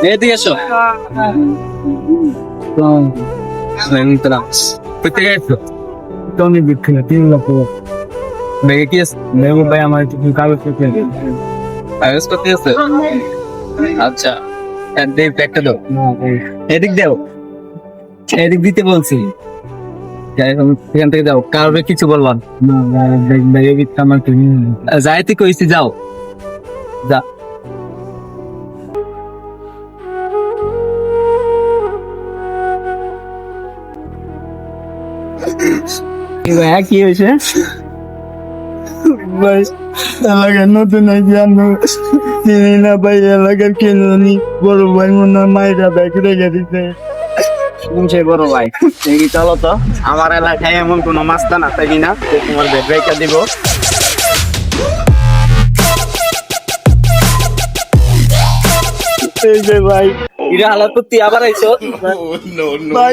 এদিকে এসো। কোথেকে এসো? টনি বিক্রি 3 লক্ষ। ব্যাগে কি আছে? দেখো ভাই আমার কিছু কাগজ পত্র কাগজপত্র আছে? আচ্ছা, দেব একটা দাও। না ভাই। এদিক দাও, এদিক দিতে বলছি। যাই হোক, এখান থেকে যাও, কারোর কিছু বলবান। না ভাই, ব্যাগে কিছু আমার কিনে নিন। যাইতে কইছি, যাও যা। কি ভাই কি হয়েছে? ভাই এলাকার নতুন আইছি, আমি চিনি না ভাই, এলাকার কেন জানি বড় ভাই মনে হয় মায়েরা ব্যাগ রেখে দিতে। শুনছে বড় ভাই, দেখি চলো তো, আমার এলাকায় এমন কোনো মাস্তান আছে কিনা যে তোমার ব্যাগ রেখে দিব। এই যে ভাই, ইরা হালাত তুই আবার আইছো। ভাই